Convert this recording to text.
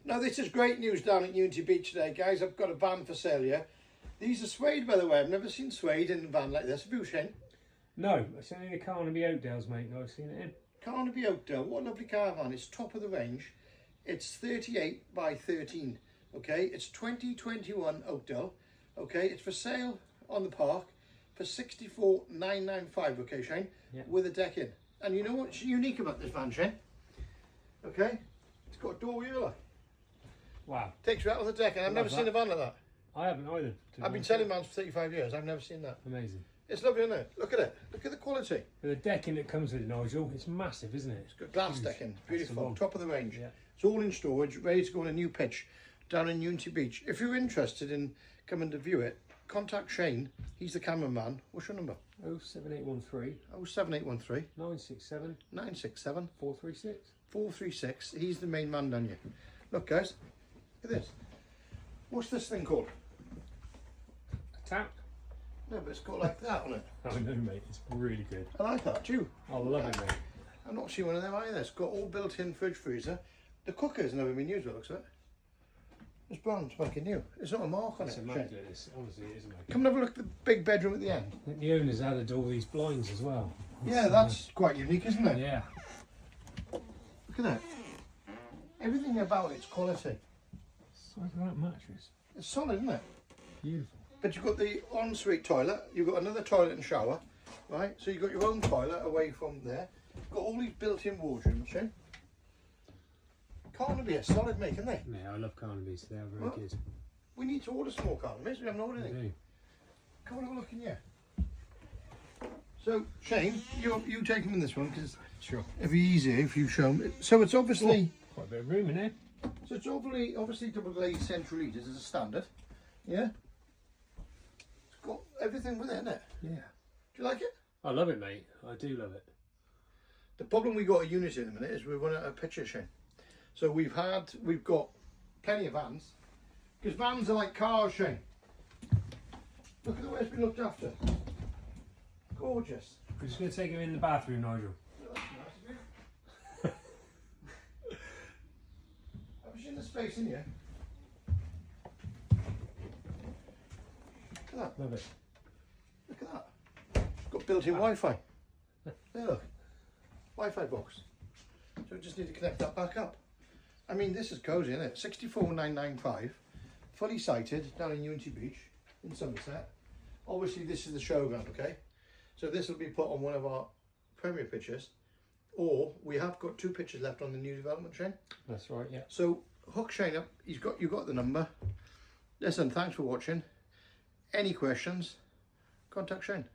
Now this is great news down at Unity Beach today, guys. I've got a van for sale here. These are suede, by the way. I've never seen suede in a van like this. Have you, Shane? No, it's only the Carnaby Oakdales, mate, that I've seen it in. Carnaby Oakdale, what a lovely caravan. It's top of the range. It's 38 by 13, okay? It's 2021 Oakdale, okay? It's for sale on the park for 64,995, okay, Shane? Yeah. With a deck in. And you know what's unique about this van, Shane? Okay? It's got a door wheeler. Wow. Takes you out of the deck, and I've never seen a van like that. I haven't either. I've been selling vans for 35 years. I've never seen that. Amazing. It's lovely, isn't it? Look at it. Look at the quality. With the decking that comes with it, Nigel, it's massive, isn't it? It's got glass Huge. decking. That's the Beautiful. one. Top of the range. Yeah. It's all in storage, ready to go on a new pitch down in Unity Beach. If you're interested in coming to view it, contact Shane. He's the cameraman. What's your number? 07813 07813 967 967 436. 436. He's the main man down here. Look, guys. Look at this. What's this thing called? A tap? No, but it's got like that on it. I know, mate. It's really good. I like that too. I love it, mate. I've not seen one of them either. It's got all built-in fridge freezer. The cooker's never been used, it looks like. It's brand spanking new. It's not a mark on It's it. immaculate. It's, honestly, it is immaculate. Come and have a look at the big bedroom at the end. I think the owner's added all these blinds as well. Yeah, that's quite unique, isn't it? Yeah. Look at that. Everything about it's quality. Size of that mattress. It's solid, isn't it? Beautiful. But you've got the ensuite toilet. You've got another toilet and shower, right? So you've got your own toilet away from there. Got all these built-in wardrobes, Shane. Carnaby are solid, mate, aren't they? Yeah, I love Carnabys. They are very Well, good. We need to order some more Carnabys. We haven't ordered They anything. do. Come and have a look in here. So, Shane, you take them in this one because Sure. it'd be easier if you show them. So it's obviously, Quite a bit of room in here. so it's obviously double glazed central heaters as a standard. Yeah. It's got everything with it, isn't it? Yeah. Do you like it? I love it, mate. I do love it. The problem we got at Unity at the minute is we're running out of picture, Shane. So we've got plenty of vans because vans are like cars, Shane. Look at the way it's been looked after. Gorgeous. We're just going to take him in the bathroom, Nigel. Have you seen the space in here? Look at that. Love it. Look at that. It's got built-in Wi-Fi. There, look. Wi-Fi box. So we just need to connect that back up. I mean, this is cosy, isn't it? 64,995. Fully sighted down in Unity Beach in Somerset. Obviously, this is the showground, okay? So this will be put on one of our premier pictures. Or we have got 2 pictures left on the new development, Shane. That's right, yeah. So hook Shane up. You got the number. Listen, thanks for watching. Any questions? Contact Shane.